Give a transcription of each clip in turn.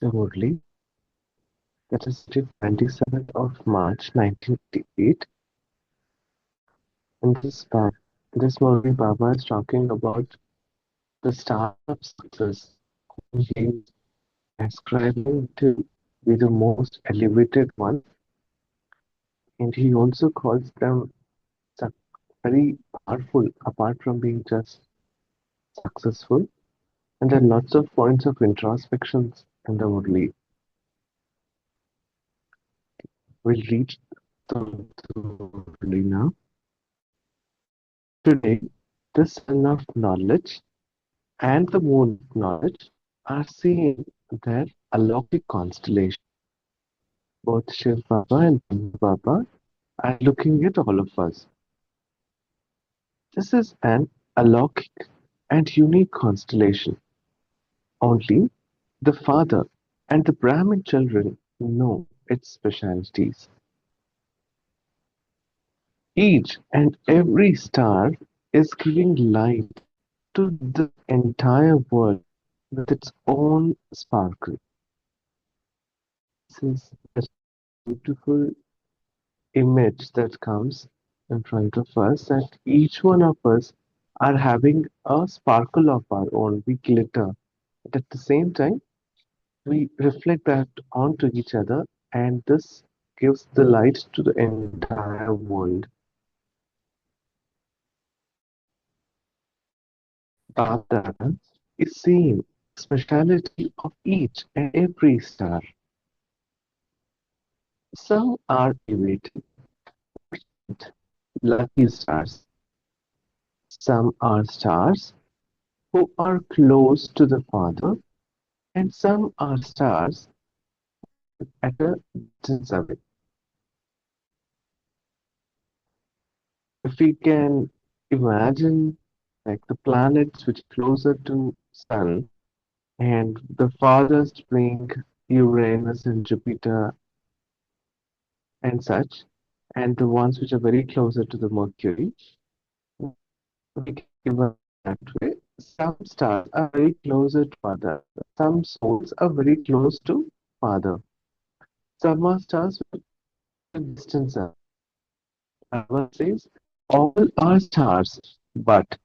So Murli, that is the 27th of March 1988, and this morning Baba is talking about the start of success, whom he is ascribing to be the most elevated one, and he also calls them suc- very powerful, apart from being just successful. And there are lots of points of introspections in the Murli. We'll read the Murli now. Today, the sun of knowledge and the moon of knowledge are seeing their alaukic constellation. Both Shiv Baba and Brahma Baba are looking at all of us. This is an alaukic and unique constellation. Only the father and the Brahmin children know its specialities. Each and every star is giving light to the entire world with its own sparkle. This is a beautiful image that comes in front of us, that each one of us are having a sparkle of our own. We glitter, but at the same time, we reflect that onto each other, and this gives the light to the entire world. Bapdada is seeing the speciality of each and every star. Some are elevated, lucky stars. Some are stars who are close to the Father, and some are stars at a distance away. If we can imagine like the planets which are closer to Sun, and the farthest being Uranus and Jupiter and such, and the ones which are very closer to the Mercury, we can imagine that way. Some stars are very closer to Father. Some souls are very close to Father. Some are stars with a distance away. Baba says all are stars, but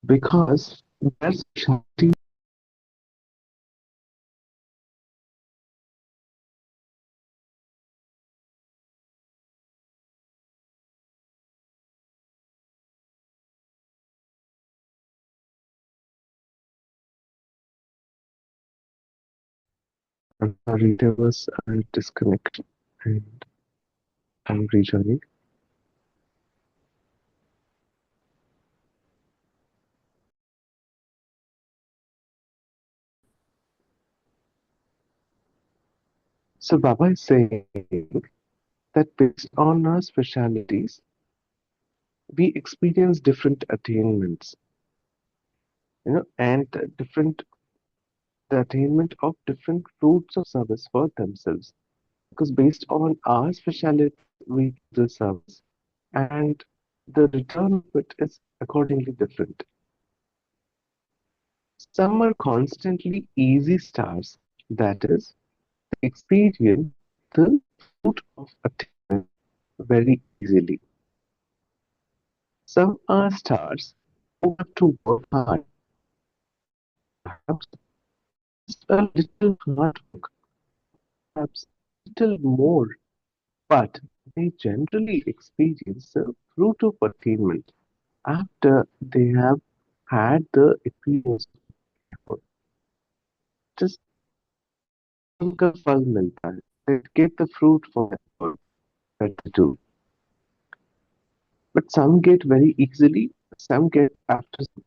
because their specialty our readers are disconnected and I'm rejoining. So Baba is saying that based on our specialities, we experience different attainments, and different the attainment of different fruits of service for themselves. Because based on our speciality, we give the service, and the return of it is accordingly different. Some are constantly easy stars, that is, they experience the fruit of attainment very easily. Some are stars who have to work hard, perhaps just a little hard work, perhaps a little more, but they generally experience the fruit of attainment after they have had the experience of just उनका फल मिलता है. They get the fruit for effort that they do. But some get very easily, some get after some.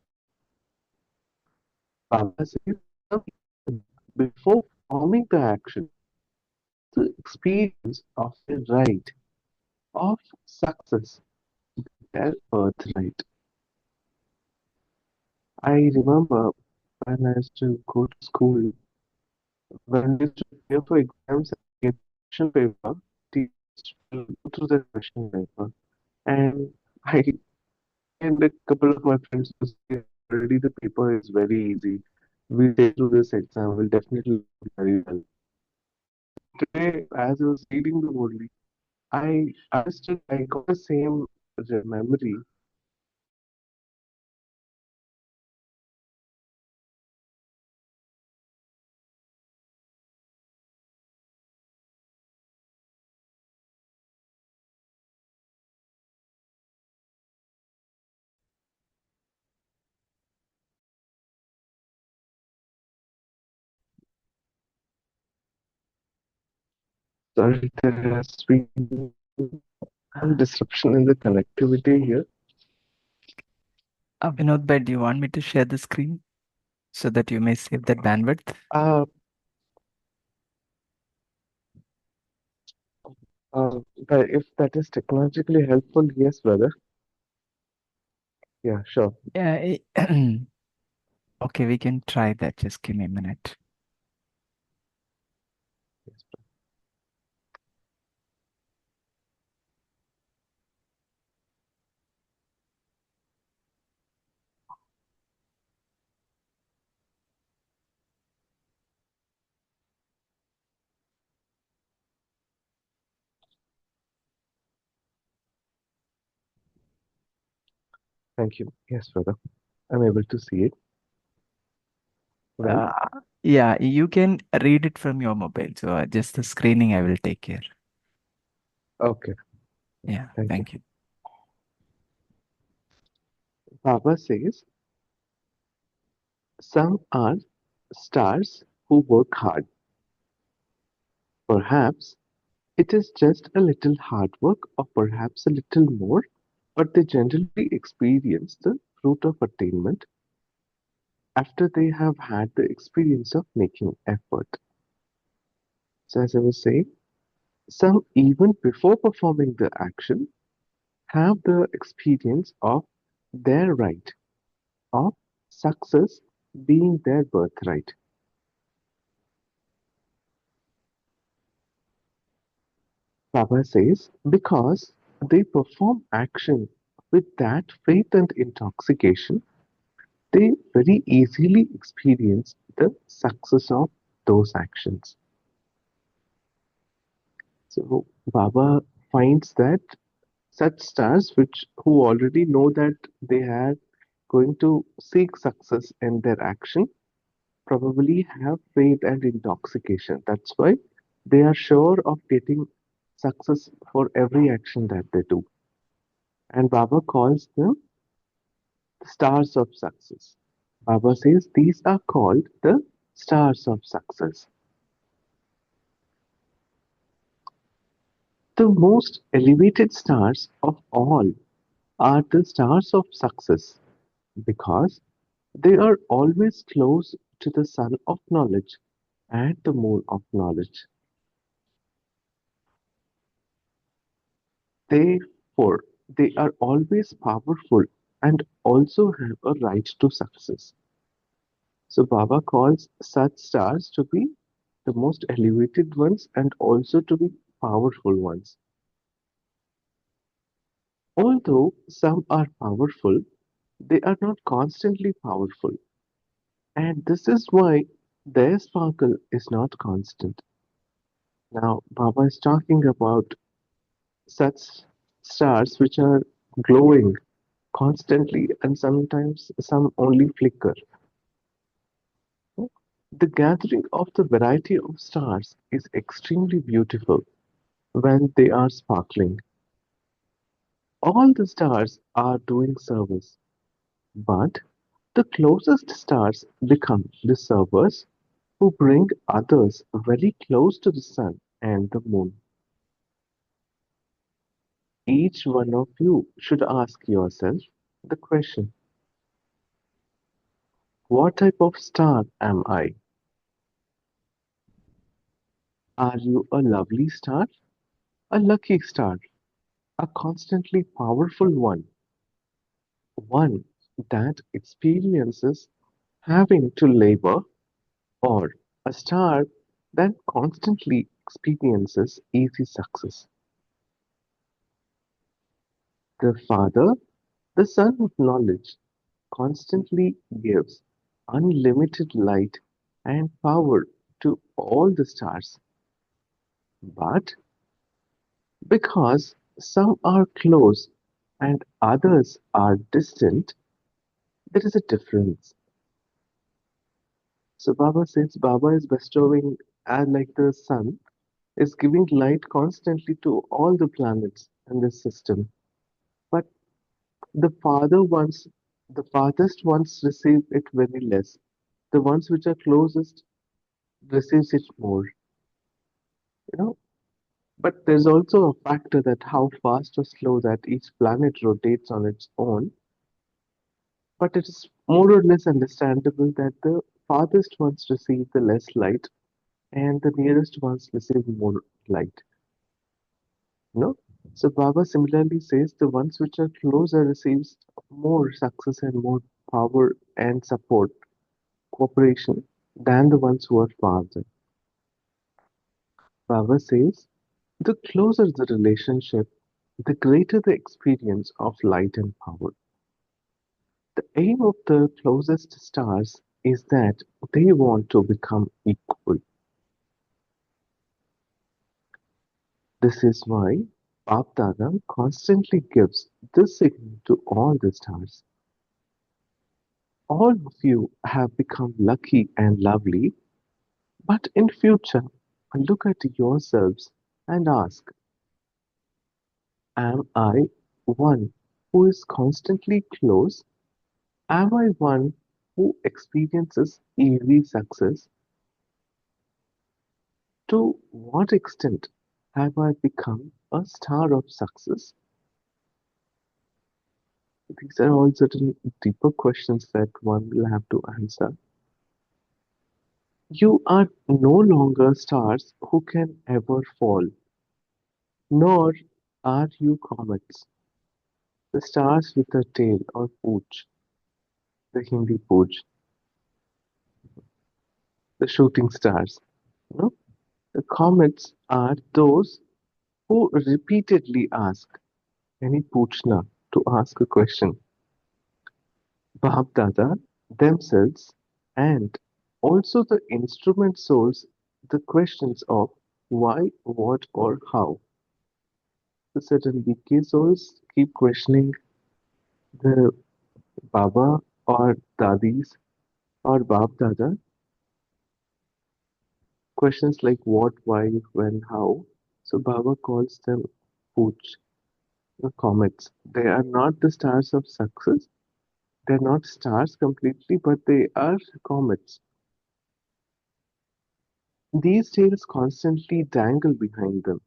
Baba says, some before performing the action, the experience of the right, of success, their birthright. I remember when I used to go to school, when we used to prepare for exams and get question paper, teachers will go through the question paper. And I and a couple of my friends who say already the paper is very easy. We'll take through this exam, we'll definitely do very well. today, as I was reading the Murli, I understood, I got the same memory. Sorry, there has been some disruption in the connectivity here. Vinod bhai, do you want me to share the screen so that you may save that bandwidth? Uh, but if that is technologically helpful, yes, brother. Yeah, sure. Yeah. Okay, we can try that. Just give me a minute. Yes, thank you. Yes, brother. I'm able to see it, right? Uh, yeah, you can read it from your mobile. So just the screening I will take care. Okay, Yeah, thank you. thank you. Baba says some are stars who work hard. Perhaps it is just a little hard work, or perhaps a little more, but they generally experience the fruit of attainment after they have had the experience of making effort. So, as I was saying, some even before performing the action have the experience of their right, of success being their birthright. Baba says, because they perform action with that faith and intoxication, they very easily experience the success of those actions. So Baba finds that such stars which who already know that they are going to seek success in their action probably have faith and intoxication. That's why they are sure of getting success for every action that they do. And Baba calls them stars of success. Baba says these are called the stars of success. The most elevated stars of all are the stars of success because they are always close to the sun of knowledge and the moon of knowledge. Therefore, they are always powerful and also have a right to success. So, Baba calls such stars to be the most elevated ones and also to be powerful ones. Although some are powerful, they are not constantly powerful, and this is why their sparkle is not constant. Now, Baba is talking about such stars which are glowing constantly and sometimes some only flicker. The gathering of the variety of stars is extremely beautiful when they are sparkling. All the stars are doing service, but the closest stars become the servers who bring others very close to the sun and the moon. Each one of you should ask yourself the question, what type of star am I? Are you a lovely star, a lucky star, a constantly powerful one that experiences having to labor, or a star that constantly experiences easy success? The Father, the Son of Knowledge, constantly gives unlimited light and power to all the stars. But because some are close and others are distant, there is a difference. So Baba says Baba is bestowing, and like the sun is giving light constantly to all the planets in this system. But the farthest ones receive it very less. The ones which are closest receives it more, you know. But there's also a factor that how fast or slow that each planet rotates on its own. But it is more or less understandable that the farthest ones receive the less light and the nearest ones receive more light. No? So Baba similarly says the ones which are closer receives more success and more power and support, cooperation than the ones who are farther. Baba says the closer the relationship, the greater the experience of light and power. The aim of the closest stars is that they want to become equal. This is why Bap Dada constantly gives this signal to all the stars. All of you have become lucky and lovely, but in future, look at yourselves and ask, am I one who is constantly close? Am I one who experiences easy success? To what extent have I become a star of success? These are all certain deeper questions that one will have to answer. You are no longer stars who can ever fall, nor are you comets, the stars with a tail or pooch, the Hindi pooch, the shooting stars. No? The comets are those who repeatedly ask any poochna to ask a question. Bhab Dada themselves and also the instrument souls the questions of why, what, or how. The certain BK souls keep questioning the Baba or Dadis or Bab Dada. Questions like what, why, when, how. So Baba calls them Pooch, the comets. They are not the stars of success. They're not stars completely, but they are comets. These tails constantly dangle behind them.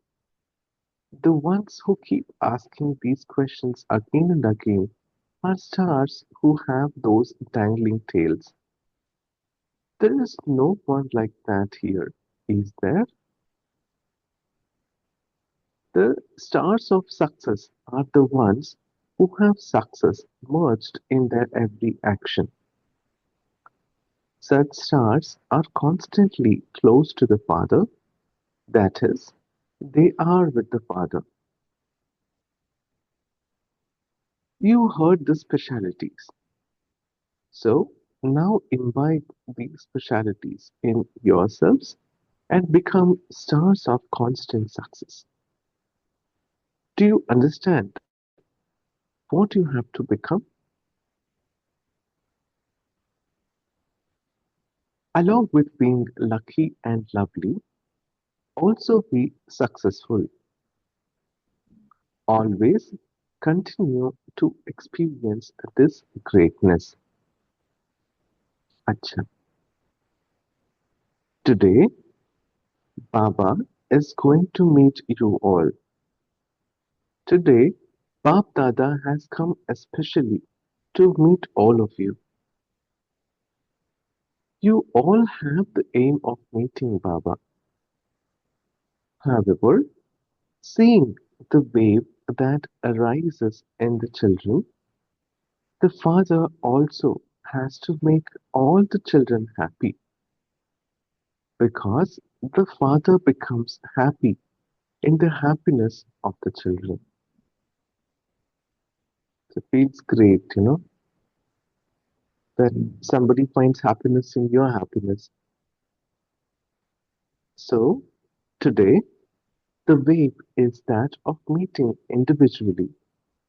The ones who keep asking these questions again and again are stars who have those dangling tails. There is no one like that here, is there? The stars of success are the ones who have success merged in their every action. Such stars are constantly close to the Father, that is, they are with the Father. You heard the specialities. So now imbibe these specialities in yourselves and become stars of constant success. Do you understand what you have to become? Along with being lucky and lovely, also be successful. Always continue to experience this greatness. Acha. Today, Baba is going to meet you all. Today, Bab Dada has come especially to meet all of you. You all have the aim of meeting Baba. However, seeing the wave that arises in the children, the father also has to make all the children happy because the father becomes happy in the happiness of the children. So it feels great, when somebody finds happiness in your happiness. So today, The wave is that of meeting individually,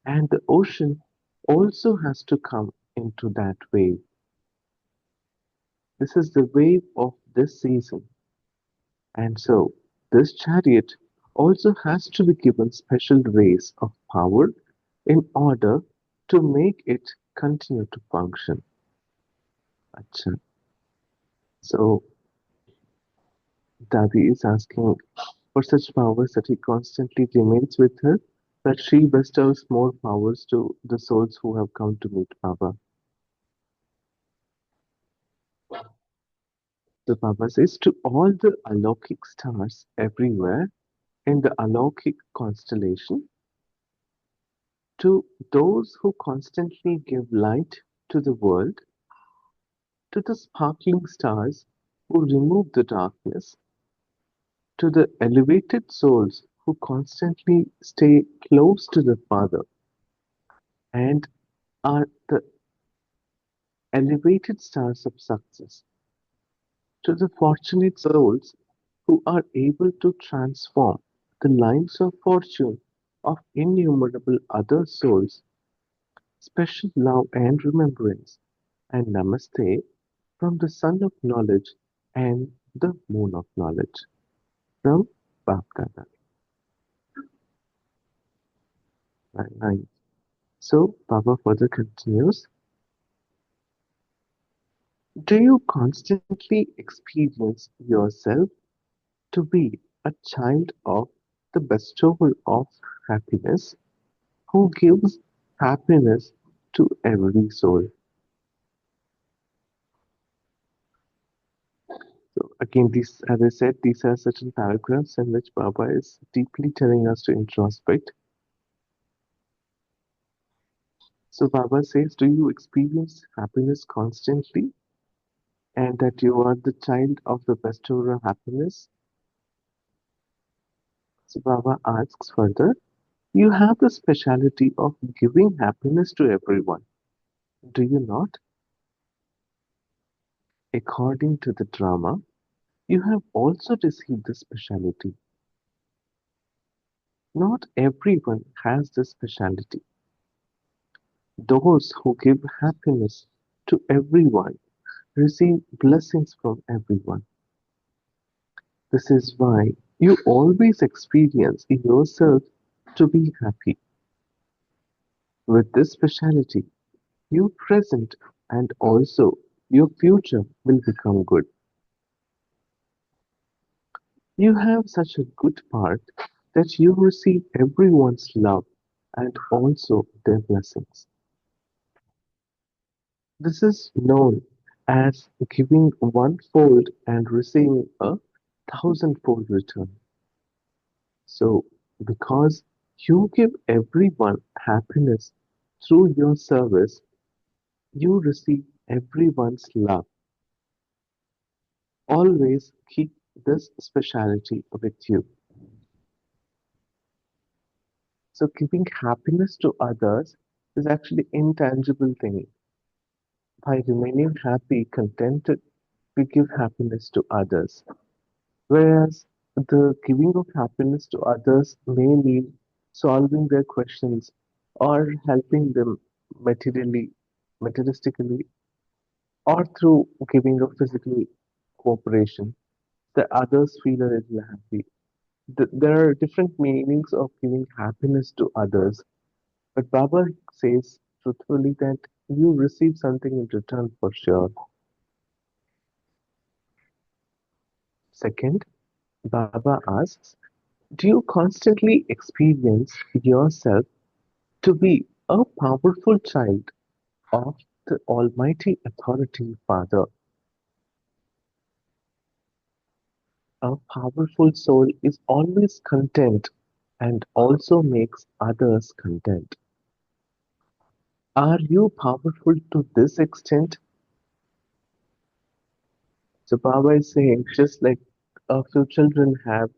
and the ocean also has to come into that wave. This is the wave of this season. And so, this chariot also has to be given special rays of power in order to make it continue to function. Acha. So, Dadi is asking for such powers that he constantly remains with her, that she bestows more powers to the souls who have come to meet Baba. So Baba says to all the alaukic stars everywhere in the alaukic constellation, to those who constantly give light to the world, to the sparkling stars who remove the darkness, to the elevated souls who constantly stay close to the Father and are the elevated stars of success, to the fortunate souls who are able to transform the lines of fortune of innumerable other souls, special love and remembrance, and namaste from the Sun of Knowledge and the Moon of Knowledge, from Bapdada. Nine. So, Baba further continues, do you constantly experience yourself to be a child of the bestower of happiness, who gives happiness to every soul? So again, these, as I said, these are certain paragraphs in which Baba is deeply telling us to introspect. So Baba says, do you experience happiness constantly, and that you are the child of the bestower of happiness? So Baba asks further, you have the speciality of giving happiness to everyone, do you not? According to the drama, you have also received the speciality. Not everyone has this speciality. Those who give happiness to everyone receive blessings from everyone. This is why you always experience yourself to be happy. With this speciality, your present and also your future will become good. You have such a good part that you receive everyone's love and also their blessings. This is known as giving one-fold and receiving a thousandfold return. So, because you give everyone happiness through your service, you receive everyone's love. Always keep this speciality with you. So, giving happiness to others is actually intangible thing. By remaining happy, contented, we give happiness to others. Whereas the giving of happiness to others may mean solving their questions or helping them materially, materialistically, or through giving of physical cooperation that others feel a little happy. There are different meanings of giving happiness to others, but Baba says truthfully that you receive something in return for sure. Second, Baba asks, do you constantly experience yourself to be a powerful child of the Almighty Authority Father? A powerful soul is always content and also makes others content. Are you powerful to this extent? So Baba is saying, just like a few children have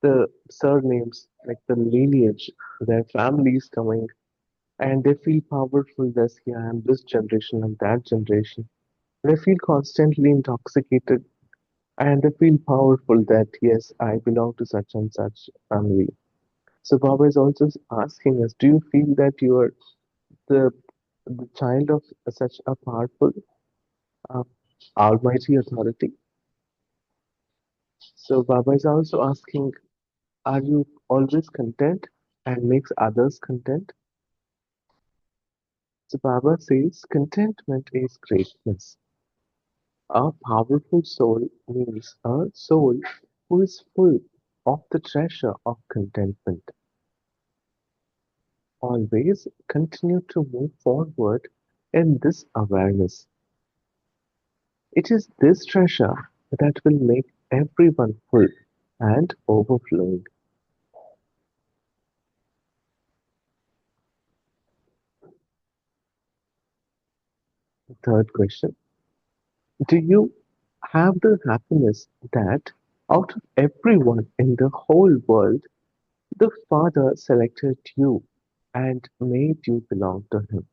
the surnames, like the lineage, their families coming, and they feel powerful that, yeah, I'm this generation, I'm that generation. They feel constantly intoxicated and they feel powerful that yes, I belong to such and such family. So Baba is also asking us, do you feel that you are the the child of such a powerful, uh, almighty authority? So Baba is also asking, are you always content and makes others content? So Baba says contentment is greatness. A powerful soul means a soul who is full of the treasure of contentment. Always continue to move forward in this awareness. It is this treasure that will make everyone full and overflowing. Third question. Do you have the happiness that out of everyone in the whole world, the Father selected you and made you belong to Him?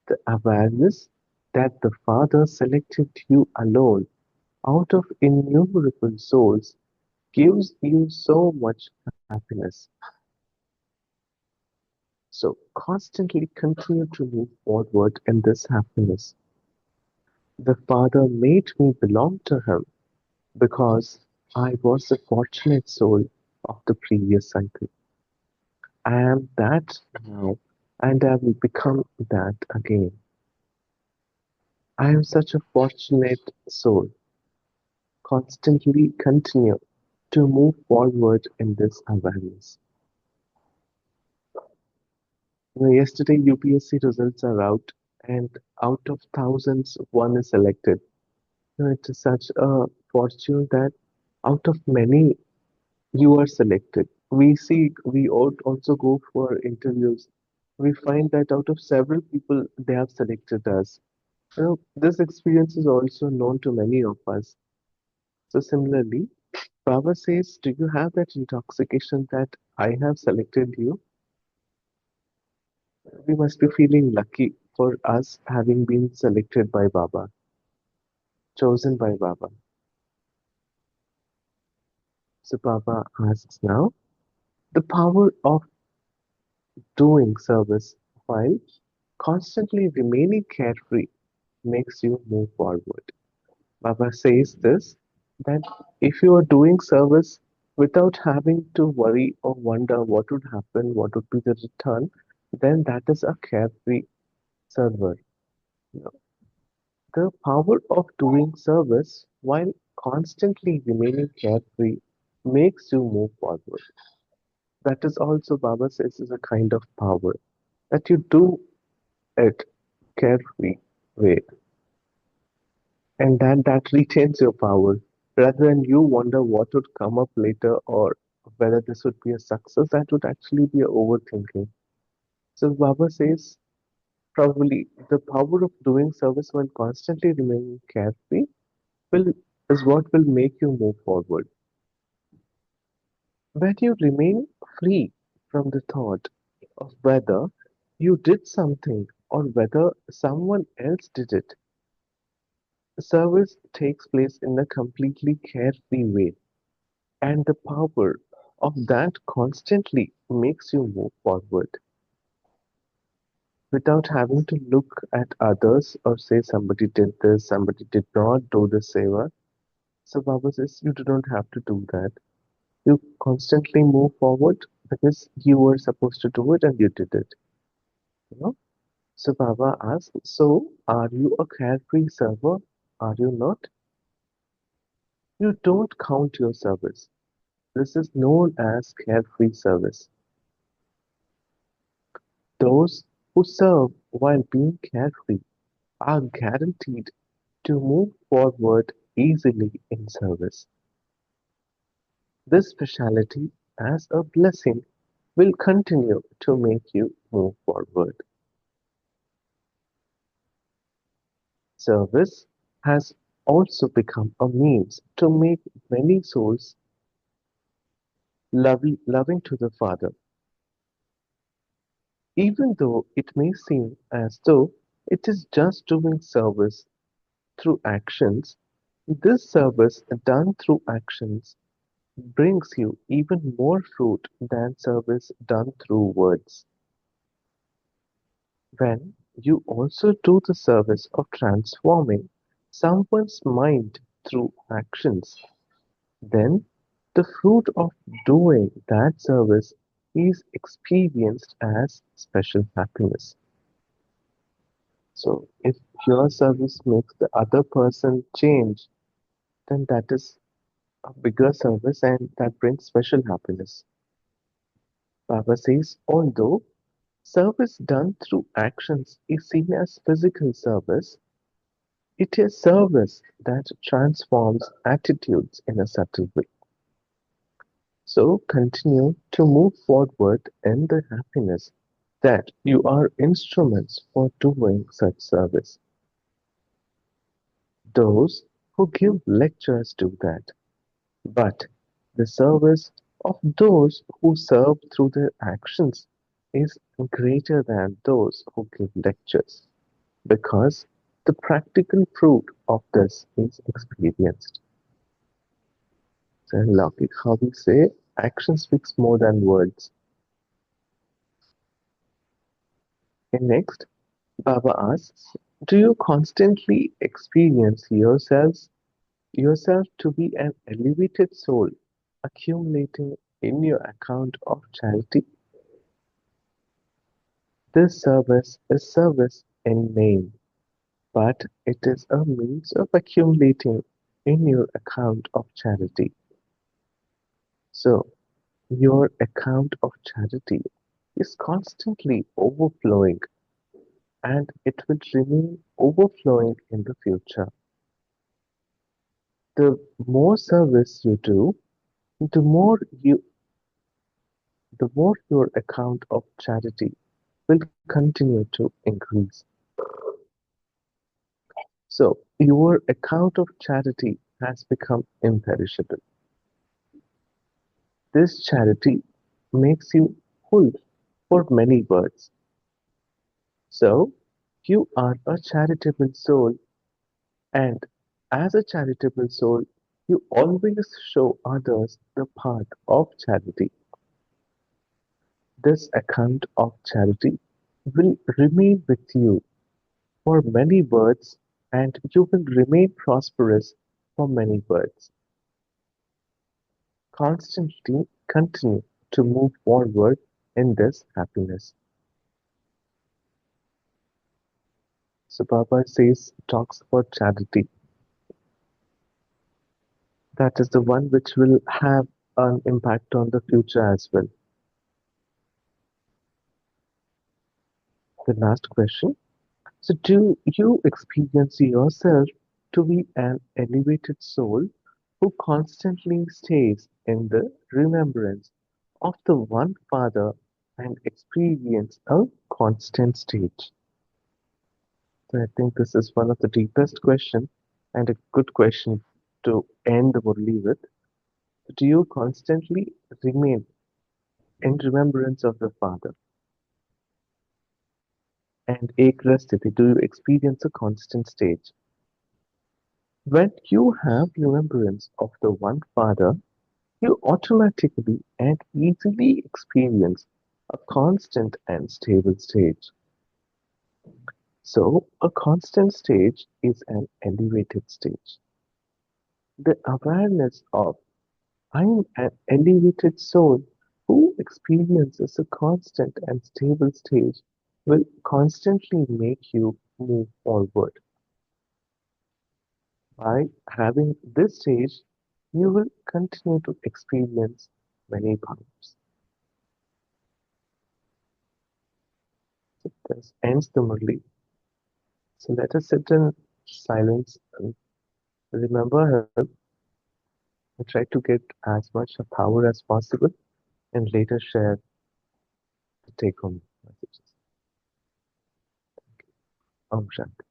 The awareness that the Father selected you alone out of innumerable souls gives you so much happiness. So constantly continue to move forward in this happiness. The Father made me belong to Him because I was the fortunate soul of the previous cycle. I am that now and I will become that again. I am such a fortunate soul. Constantly continue to move forward in this awareness. Yesterday UPSC results are out, and out of thousands, one is selected. It is such a fortune that out of many, you are selected. We also go for interviews. We find that out of several people, they have selected us. This experience is also known to many of us. So similarly, Baba says, do you have that intoxication that I have selected you? We must be feeling lucky for us having been selected by Baba, chosen by Baba. So Baba asks now, the power of doing service while constantly remaining carefree makes you move forward. Baba says this, that if you are doing service without having to worry or wonder what would happen, what would be the return, then that is a carefree server. You know, the power of doing service while constantly remaining carefree makes you move forward. That is also, Baba says, is a kind of power that you do it carefree way, and that retains your power rather than you wonder what would come up later or whether this would be a success. That would actually be a overthinking. So Baba says probably the power of doing service while constantly remaining carefree will is what will make you move forward. When you remain free from the thought of whether you did something or whether someone else did it, service takes place in a completely carefree way, and the power of that constantly makes you move forward without having to look at others or say somebody did this, somebody did not do the seva. So Baba says you do not have to do that. You constantly move forward because you were supposed to do it and you did it. You know? So Baba asks, so are you a carefree server? Are you not? You don't count your service. This is known as carefree service. Those who serve while being carefree are guaranteed to move forward easily in service. This speciality as a blessing will continue to make you move forward. Service has also become a means to make many souls loving to the Father, even though it may seem as though it is just doing service. through actions, this service done through actions brings you even more fruit than service done through words. When you also do the service of transforming someone's mind through actions, then the fruit of doing that service is experienced as special happiness. So, if your service makes the other person change, then that is a bigger service and that brings special happiness. Baba says, although service done through actions is seen as physical service, it is service that transforms attitudes in a subtle way. So continue to move forward in the happiness that you are instruments for doing such service. Those who give lectures do that, but the service of those who serve through their actions is greater than those who give lectures, because the practical fruit of this is experienced. So, like how we say, action speaks more than words. And next, Baba asks, do you constantly experience yourself to be an elevated soul accumulating in your account of charity? This service is service in name, but it is a means of accumulating in your account of charity. So, your account of charity is constantly overflowing and it will remain overflowing in the future. The more service you do, the more you the more your account of charity will continue to increase. So your account of charity has become imperishable. This charity makes you full for many birds. So you are a charitable soul, and as a charitable soul, you always show others the path of charity. This account of charity will remain with you for many births, and you will remain prosperous for many births. Constantly continue to move forward in this happiness. So Baba says, talks about charity. That is the one which will have an impact on the future as well. The last question. So do you experience yourself to be an elevated soul who constantly stays in the remembrance of the One Father and experience a constant stage? So I think this is one of the deepest questions and a good question to end the Murli with. Do you constantly remain in remembrance of the Father? And Ekrastiti, do you experience a constant stage? When you have remembrance of the One Father, you automatically and easily experience a constant and stable stage. So, a constant stage is an elevated stage. The awareness of I am an elevated soul who experiences a constant and stable stage will constantly make you move forward. By having this stage, you will continue to experience many powers. So this ends the Murli. So let us sit in silence and remember her and try to get as much of power as possible and later share the take home messages. Om Shanti.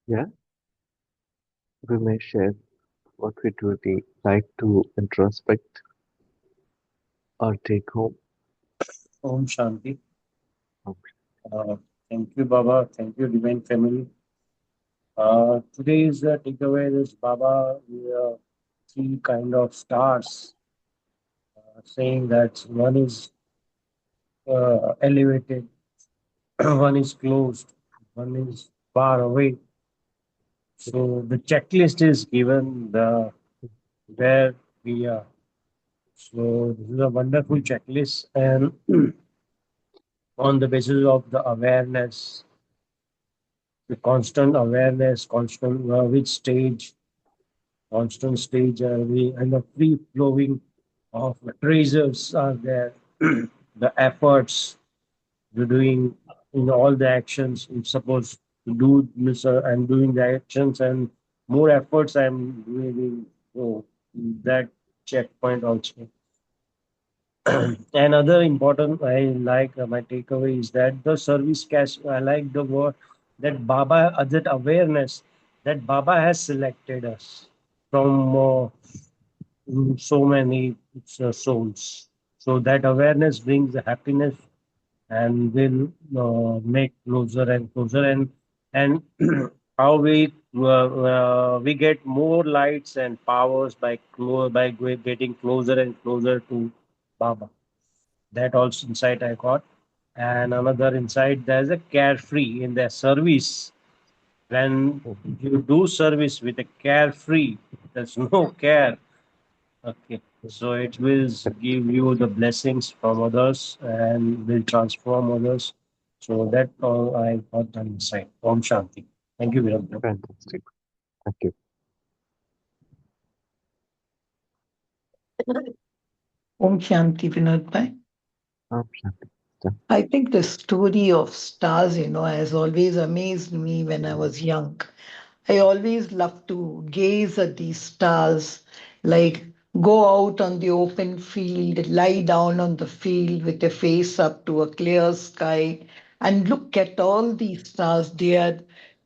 Yeah, we may share what we truly like to introspect or take home. Om Shanti. Um, Uh, Thank you, Baba. Thank you, Divine Family. Today's takeaway is Baba, we are three kind of stars, saying that one is elevated, one is closed, one is far away. So the checklist is given the where we are. So this is a wonderful checklist, and on the basis of the awareness, the constant awareness, constant which stage, constant stage, and the free flowing of treasures are there. The efforts you're doing in all the actions, if suppose to do this, I'm doing the actions and more efforts I'm doing. So that checkpoint also. Another important I like my takeaway is that the service cash. I like the word that Baba that awareness that Baba has selected us from so many souls. So that awareness brings the happiness and will make closer and closer and how we get more lights and powers by getting closer and closer to Baba. That also insight I got. And another insight, there's a carefree in their service. When you do service with a carefree, there's no care. Okay. So it will give you the blessings from others and will transform others. So that all I got on insight. Om Shanti. Thank you, Virendra. Fantastic. Thank you. Om Shanti Vinod Bhai. Shanti. Yeah. I think the story of stars, has always amazed me when I was young. I always loved to gaze at these stars, like go out on the open field, lie down on the field with a face up to a clear sky, and look at all these stars. They are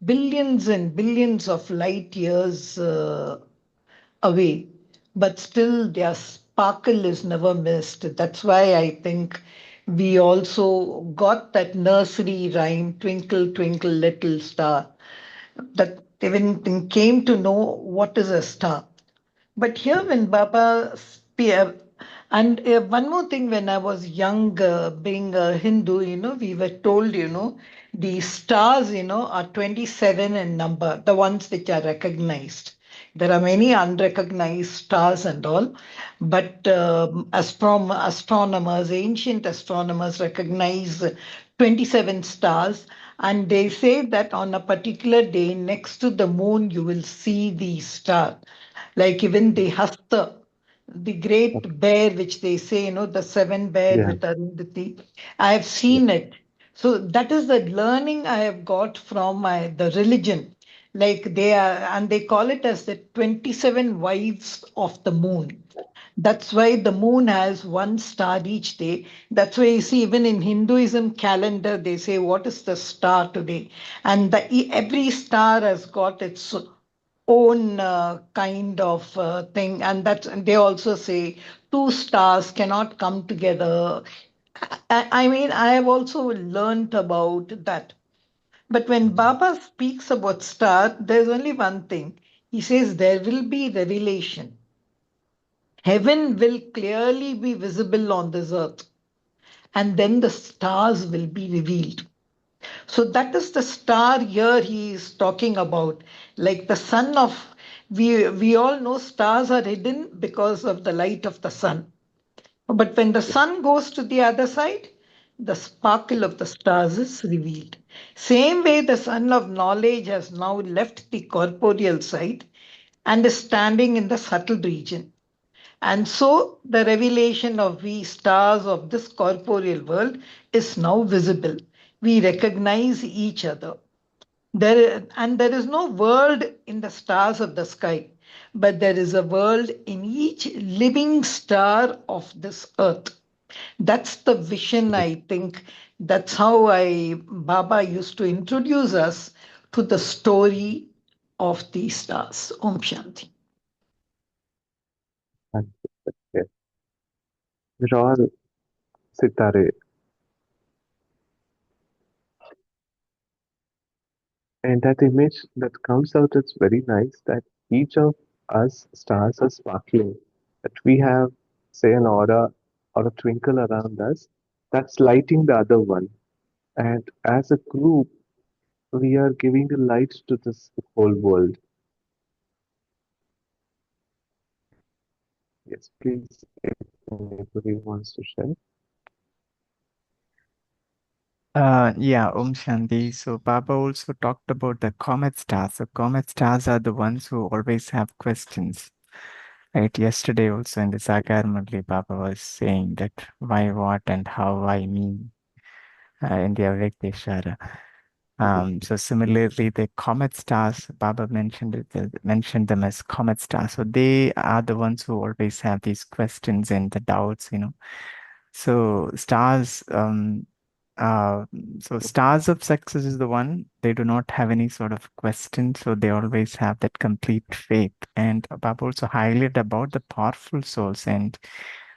billions and billions of light years away, but still their sparkle is never missed. That's why I think we also got that nursery rhyme, Twinkle, Twinkle, Little Star, that even came to know what is a star. But here, when Baba spear, and one more thing, when I was young, being a Hindu, we were told, the stars, are 27 in number, the ones which are recognized. There are many unrecognized stars and all, but astronomers, ancient astronomers recognize 27 stars, and they say that on a particular day next to the moon, you will see the star. Like even the Hasta, the great bear, which they say, the seven bear Yeah. with Arundhati. I have Yeah. seen it. So that is the learning I have got from the religion. Like they are, and they call it as the 27 wives of the moon. That's why the moon has one star each day. That's why you see, even in Hinduism calendar, they say, what is the star today? And every star has got its own kind of thing. And they also say two stars cannot come together. I mean, I have also learned about that. But when Baba speaks about star, there's only one thing. He says there will be revelation. Heaven will clearly be visible on this earth, and then the stars will be revealed. So that is the star here he is talking about, like the sun of. We all know stars are hidden because of the light of the sun. But when the sun goes to the other side, the sparkle of the stars is revealed. Same way, the sun of knowledge has now left the corporeal side and is standing in the subtle region. And so the revelation of we stars of this corporeal world is now visible. We recognize each other. And there is no world in the stars of the sky, but there is a world in each living star of this earth. That's the vision, I think. That's how Baba used to introduce us to the story of these stars. Om Shanti. And yes, we're all sitare. And that image that comes out is very nice that each of us stars are sparkling. That we have, say, an aura or a twinkle around us that's lighting the other one. And as a group, we are giving the light to this whole world. Yes, please, if anybody wants to share. Yeah, Om Shanti. So Baba also talked about the comet stars. So comet stars are the ones who always have questions. Right. Yesterday also in the Sakar Murli, Baba was saying that why, what, and how, why, me, in the Avyakdeshara. So similarly, the comet stars, Baba mentioned them as comet stars. So they are the ones who always have these questions and the doubts. So stars, so stars of success is the one, they do not have any sort of question, so they always have that complete faith. And Baba also highlighted about the powerful souls, and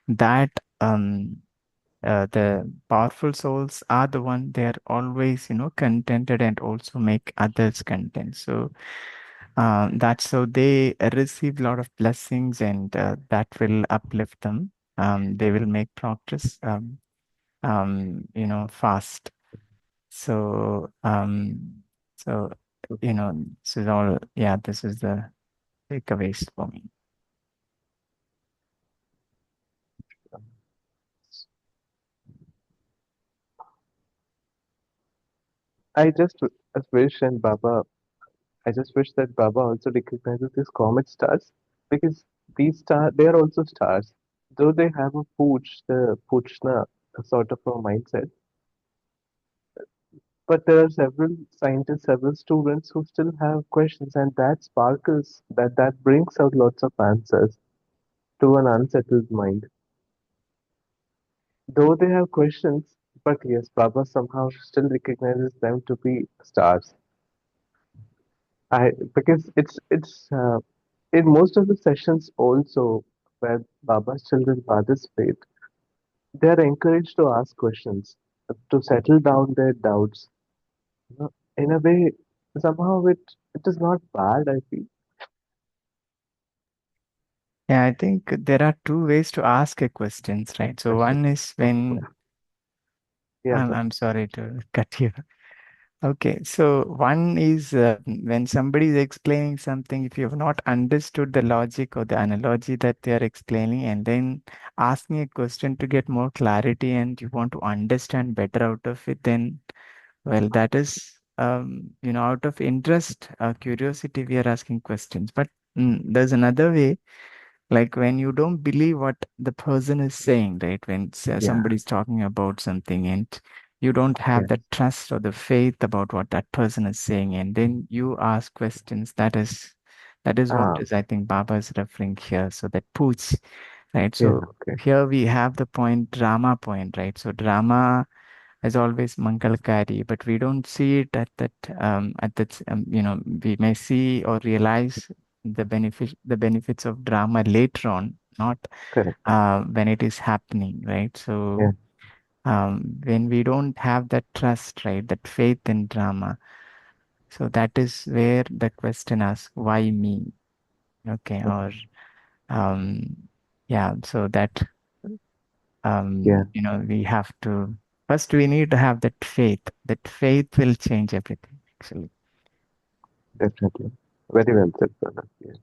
that the powerful souls are the one, they are always, contented and also make others content. So that's so they receive a lot of blessings, and that will uplift them. They will make progress. Fast. So, so, this is all, yeah, this is the takeaways for me. I just wish and Baba, I just wish that Baba also recognizes these comet stars because these stars, they are also stars. Though they have a the Puchna sort of a mindset, but there are several scientists, several students who still have questions, and that sparkles, that brings out lots of answers to an unsettled mind. Though they have questions, but yes, Baba somehow still recognizes them to be stars. I because it's in most of the sessions also where Baba's children participate, they are encouraged to ask questions, to settle down their doubts. In a way, somehow it is not bad, I feel. Yeah, I think there are two ways to ask a questions, right? So Question. one is when Yeah, I'm sorry to cut you. Okay, so one is when somebody is explaining something, if you have not understood the logic or the analogy that they are explaining, and then asking a question to get more clarity and you want to understand better out of it, then, well, that is, out of interest, curiosity, we are asking questions. But there's another way, like when you don't believe what the person is saying, right? When yeah, somebody's talking about something and you don't have yeah. the trust or the faith about what that person is saying, and then you ask questions, that is what Ah, is, I think, Baba is referring here. So that puts, right? yeah, So okay, here we have the point, drama point, right? So drama is always Mangalkari, but we don't see it we may see or realize the benefits of drama later on, not correct. when it is happening, right? So Yeah, when we don't have that trust, right, that faith in drama, so that is where the question asks, why me? Okay, mm, or um, yeah, so that yeah, we have to first we need to have that faith. That faith will change everything, actually. definitely. Very well said, brother. Yes.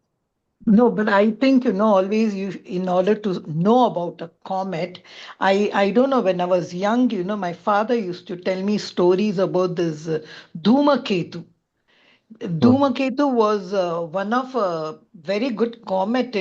No, but I think, always in order to know about a comet, I don't know, when I was young, my father used to tell me stories about this Dhumaketu. Mm, Dhumaketu was one of a very good comet,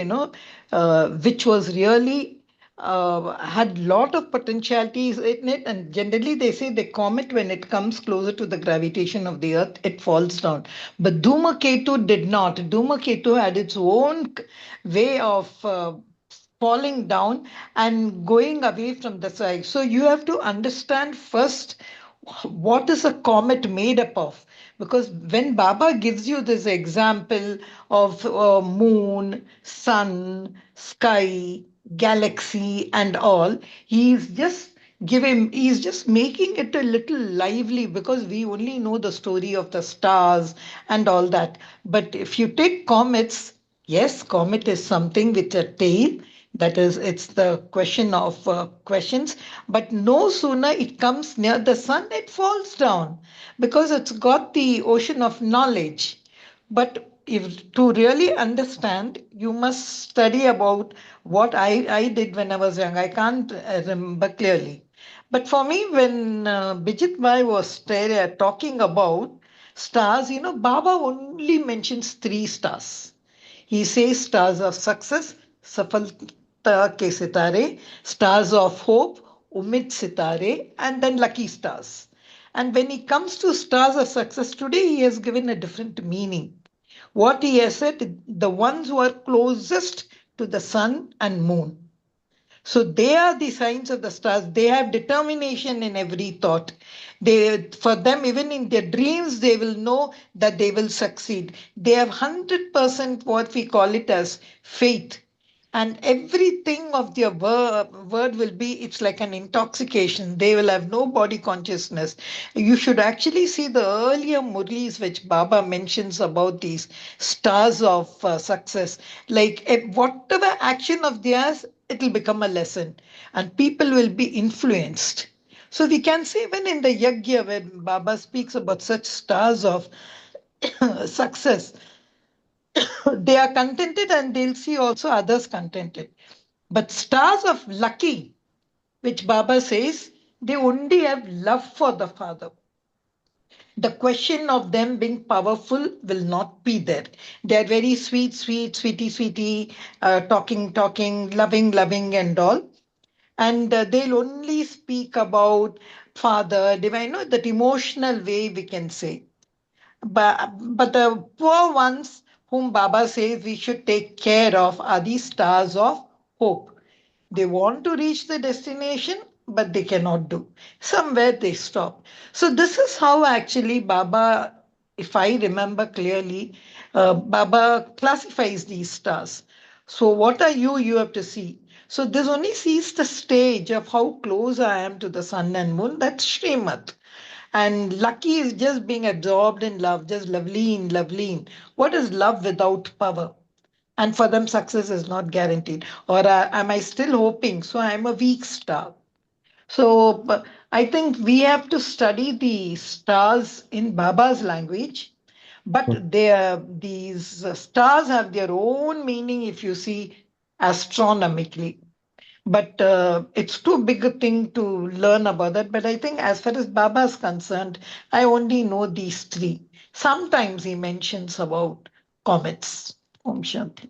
which was really had lot of potentialities in it. And generally, they say the comet, when it comes closer to the gravitation of the Earth, it falls down. But Dhumaketu did not. Dhumaketu had its own way of falling down and going away from the side. So you have to understand first what is a comet made up of. Because when Baba gives you this example of moon, sun, sky, galaxy, and all, he's just making it a little lively because we only know the story of the stars and all that. But if you take comets, yes, comet is something with a tail. That is, it's the question of questions. But no sooner it comes near the sun, it falls down because it's got the ocean of knowledge. But if to really understand, you must study about what I did when I was young. I can't remember clearly. But for me, when Bijit Bhai was talking about stars, Baba only mentions three stars. He says stars of success, Safalta ke sitare, stars of hope, Umid sitare, and then lucky stars. And when he comes to stars of success today, he has given a different meaning. What he has said, the ones who are closest to the sun and moon. So they are the signs of the stars. They have determination in every thought. For them, even in their dreams, they will know that they will succeed. They have 100% what we call it as faith, and everything of their word will be, it's like an intoxication. They will have no body consciousness. You should actually see the earlier murlis which Baba mentions about these stars of success. Like whatever action of theirs, it will become a lesson and people will be influenced. So we can say even in the yagya when Baba speaks about such stars of success, they are contented and they'll see also others contented. But stars of lucky, which Baba says, they only have love for the Father. The question of them being powerful will not be there. They are very sweet, sweet, sweetie, sweetie, talking, loving, and all. And they'll only speak about Father, divine, that emotional way we can say. But the poor ones whom Baba says we should take care of are these stars of hope. They want to reach the destination, but they cannot do. Somewhere they stop. So, this is how actually Baba, if I remember clearly, Baba classifies these stars. So, what are you? You have to see. So, this only sees the stage of how close I am to the sun and moon. That's Srimad. And lucky is just being absorbed in love, just lovely in. What is love without power? And for them, success is not guaranteed. Or am I still hoping? So I'm a weak star. So I think we have to study the stars in Baba's language, but these stars have their own meaning if you see astronomically. But it's too big a thing to learn about that. But I think as far as Baba is concerned, I only know these three. Sometimes he mentions about comets. Om Shanti.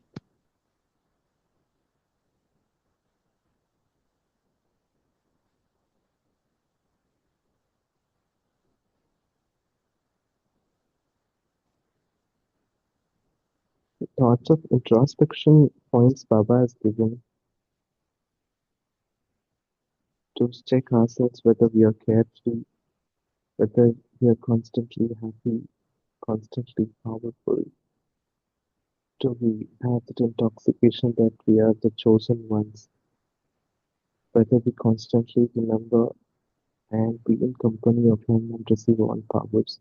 Thoughts of introspection points Baba has given to check ourselves whether we are carefree, whether we are constantly happy, constantly powerful. Do we have that intoxication that we are the chosen ones? Whether we constantly remember and be in company of Him and receive all powers.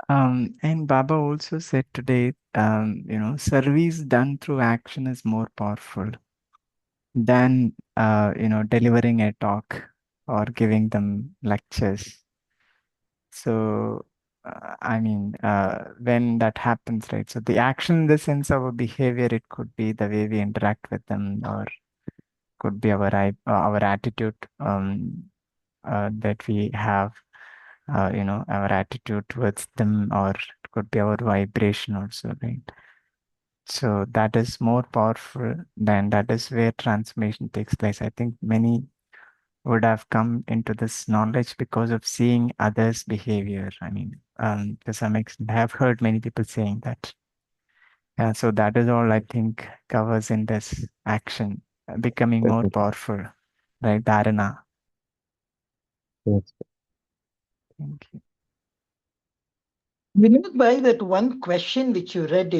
And Baba also said today, service done through action is more powerful than, delivering a talk or giving them lectures. So, when that happens, right? So the action in the sense of our behavior, it could be the way we interact with them, or could be our attitude that we have, our attitude towards them, or it could be our vibration also, right? So that is more powerful than that is where transformation takes place. I think many would have come into this knowledge because of seeing others' behavior. To some extent, I have heard many people saying that. Yeah, so that is all I think covers in this action, becoming more Definitely. powerful, right, Dharana? Yes. Thank you. Vinod, by that one question which you read,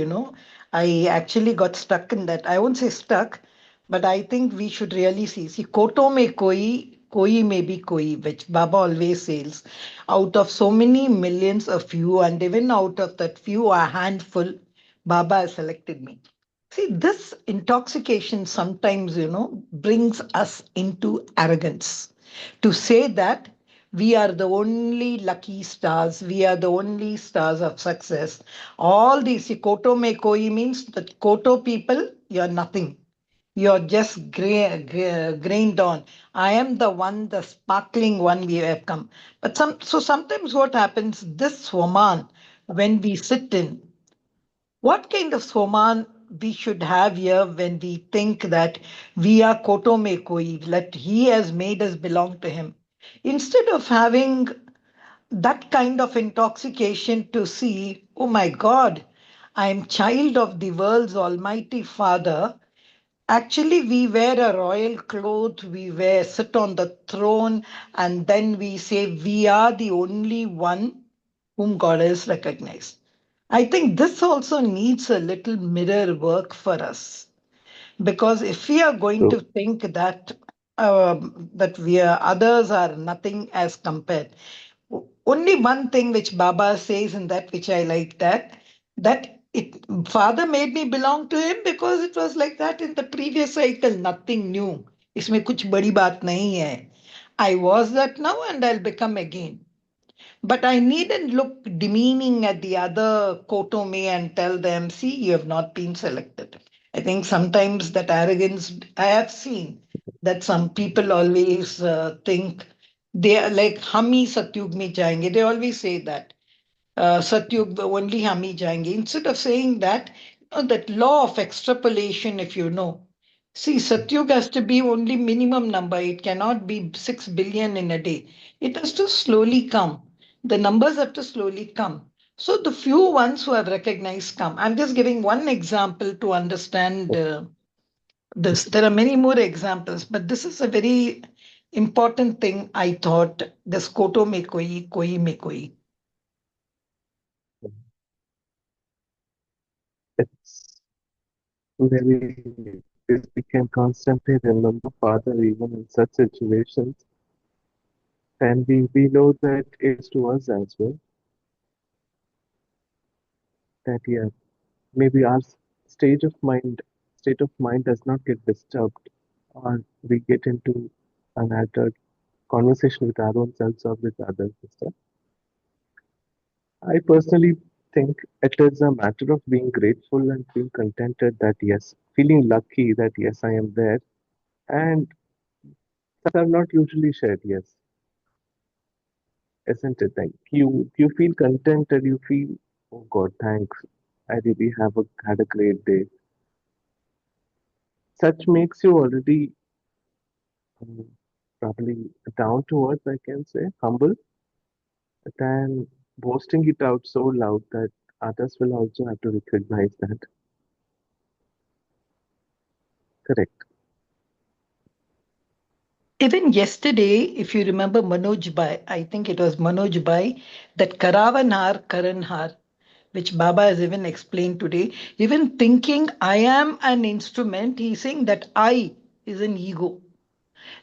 I actually got stuck in that. I won't say stuck, but I think we should really see. See, koto mein koi may be koi, which Baba always says. Out of so many millions of few, and even out of that few, a handful, Baba has selected me. See, this intoxication sometimes, brings us into arrogance to say that we are the only lucky stars, we are the only stars of success. All these, see, Koto me koi means that Koto people, you're nothing. You're just grained on. I am the one, the sparkling one we have come. But sometimes what happens, this woman, when we sit in, what kind of Soman we should have here when we think that we are Koto me koi, that he has made us belong to him? Instead of having that kind of intoxication to see, oh my God, I am child of the world's Almighty Father. Actually, we wear a royal cloth, sit on the throne, and then we say we are the only one whom God has recognized. I think this also needs a little mirror work for us, because if we are going to So, think that that we are others are nothing as compared, only one thing which Baba says in that, which I like, that it Father made me belong to him because it was like that in the previous cycle, nothing new. इसमें कुछ बड़ी बात नहीं है. I was that now and I'll become again. But I needn't look demeaning at the other Kotome and tell them, see, you have not been selected. I think sometimes that arrogance, I have seen that some people always think they are like, hum hi Satyug mein jayenge. They always say that. Satyug, only hum hi jayenge. Instead of saying that, that law of extrapolation, if you know. See, Satyug has to be only minimum number. It cannot be 6 billion in a day. It has to slowly come. The numbers have to slowly come. So the few ones who are recognized come. I'm just giving one example to understand this. There are many more examples, but this is a very important thing I thought. This koto me koi me koi. it's very, if we can constantly remember Father even in such situations, then we know that it's to us as well, that yeah, maybe our stage of mind, state of mind does not get disturbed, or we get into an altered conversation with our own selves or with others and stuff. I personally think it is a matter of being grateful and being contented that yes, feeling lucky that yes, I am there. And are not usually shared, yes, isn't it? Like you feel contented, you feel, oh God, thanks. I really had a great day. Such makes you already um, probably down to earth, I can say, humble, than boasting it out so loud that others will also have to recognize that. Correct. Even yesterday, if you remember Manoj Bhai, I think it was Manoj Bhai, that Karavanhar, Karanhar, which Baba has even explained today, even thinking I am an instrument, he's saying that I is an ego.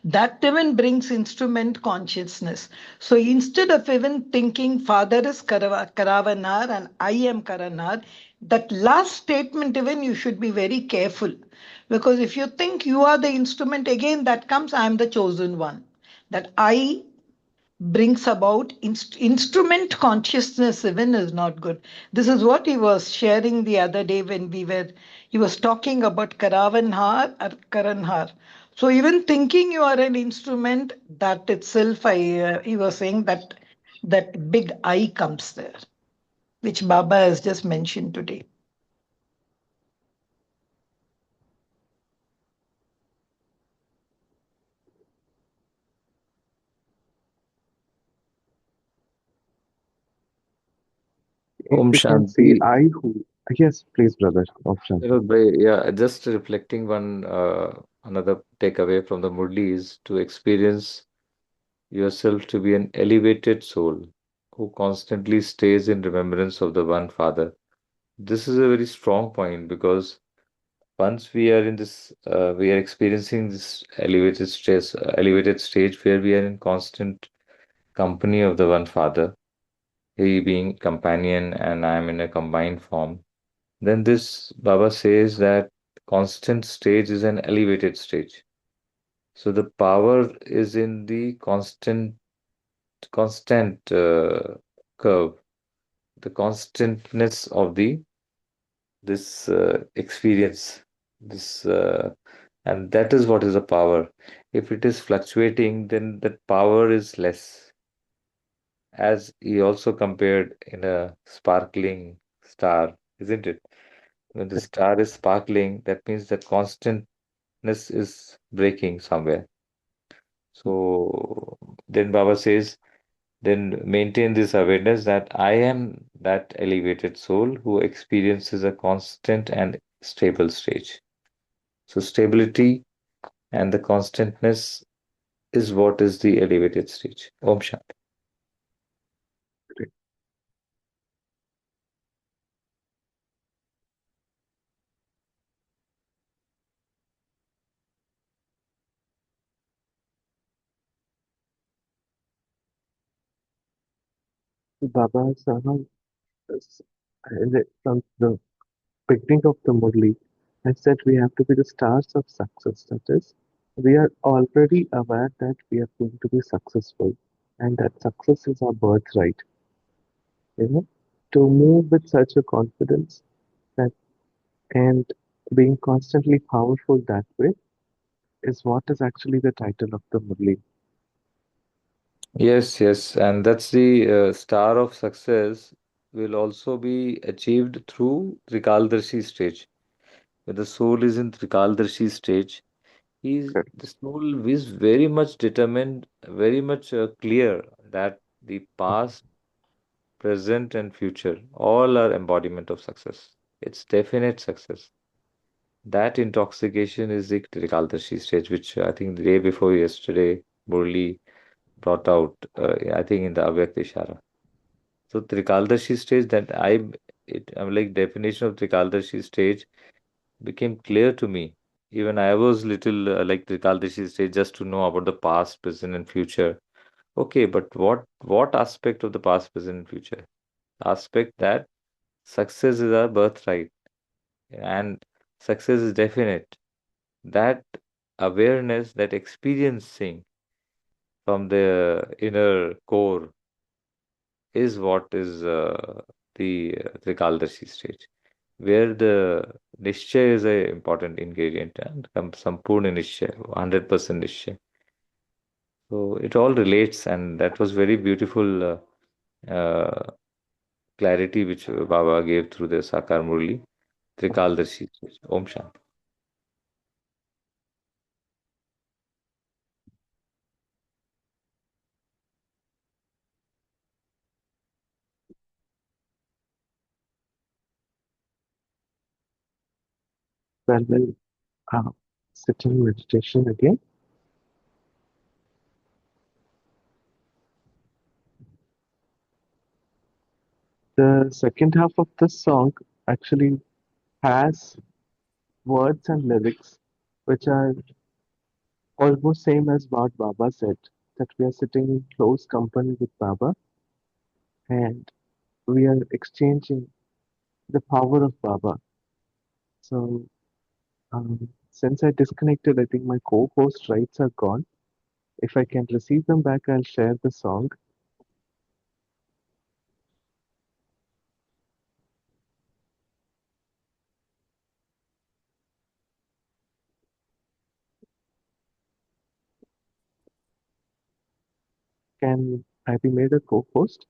That even brings instrument consciousness. So instead of even thinking Father is Karavanar and I am Karanar, that last statement, even you should be very careful. Because if you think you are the instrument, again that comes, I am the chosen one. That I brings about instrument consciousness even is not good. This is what he was sharing the other day when he was talking about Karavanhar or Karanhar. So even thinking you are an instrument, that itself, he was saying that big I comes there, which Baba has just mentioned today. If Om we can say Shanti. I who, Yes, please, brother. Option. Yeah, just reflecting one another takeaway from the Murli is to experience yourself to be an elevated soul who constantly stays in remembrance of the one Father. This is a very strong point because once we are in this, we are experiencing this elevated stage where we are in constant company of the one Father, He being companion and I am in a combined form. Then this Baba says that constant stage is an elevated stage. So the power is in the constant curve, the constantness of the this experience, this and that is what is the power. If it is fluctuating, then that power is less. As he also compared in a sparkling star, isn't it? When the star is sparkling, that means the constantness is breaking somewhere. So then Baba says, then maintain this awareness that I am that elevated soul who experiences a constant and stable stage. So stability and the constantness is what is the elevated stage. Om Shanti. Baba Sahab, from the beginning of the Murli, I said we have to be the stars of success. That is, we are already aware that we are going to be successful and that success is our birthright. You know, to move with such a confidence that and being constantly powerful that way is what is actually the title of the Murli. Yes, yes, and that's the star of success will also be achieved through Trikaldarshi stage. When the soul is in Trikaldarshi stage, the soul is very much determined, very much clear that the past, present, and future all are embodiment of success. It's definite success. That intoxication is the Trikaldarshi stage, which I think the day before yesterday, Murli brought out, I think in the Avyakt Ishara. So Trikaldarshi stage I'm like definition of Trikaldarshi stage became clear to me. Even I was little like Trikaldarshi stage just to know about the past, present, and future. Okay, but what aspect of the past, present, and future? Aspect that success is our birthright and success is definite. That awareness, that experiencing from the inner core is what is the Trikaldarshi stage, where the Nishchay is a important ingredient and Sampurna Nishchay, 100% Nishchay. So it all relates, and that was very beautiful clarity which Baba gave through the Sakar Murli, Trikaldarshi stage. Om Shanti. Well, we'll uh, sit in meditation again. The second half of the song actually has words and lyrics which are almost same as what Baba said, that we are sitting in close company with Baba and we are exchanging the power of Baba. So, since I disconnected, I think my co-host rights are gone. If I can receive them back, I'll share the song. Can I be made a co-host?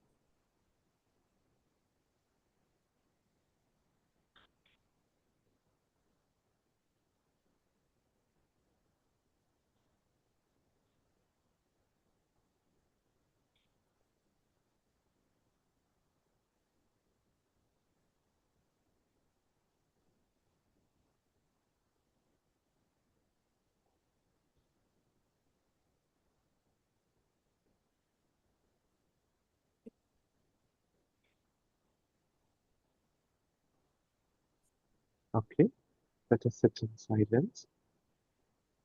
Okay, let us sit in silence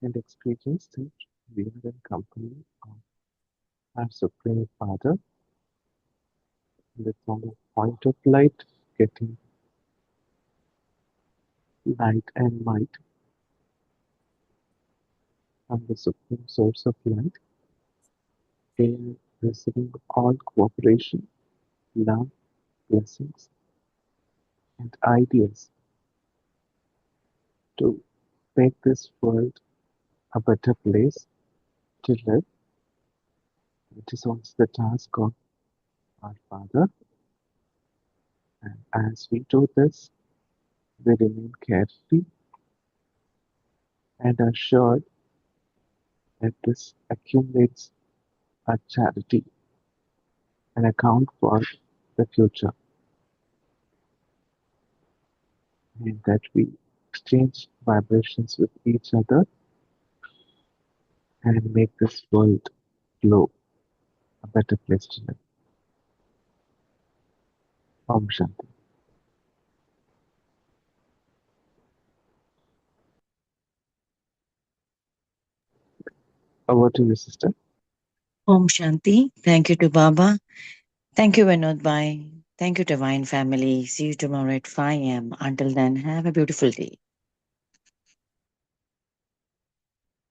and experience that we are in company of our Supreme Father in the form of point of light, getting light and might from the Supreme Source of Light. They are receiving all cooperation, love, blessings, and ideas to make this world a better place to live. It is also the task of our Father, and as we do this, we remain carefree and are sure that this accumulates our charity and account for the future, and that we exchange vibrations with each other and make this world glow a better place to live. Om Shanti. Over to you, sister. Om Shanti. Thank you to Baba. Thank you, Vinod Bhai. Thank you, Divine Family. See you tomorrow at 5 a.m. Until then, have a beautiful day.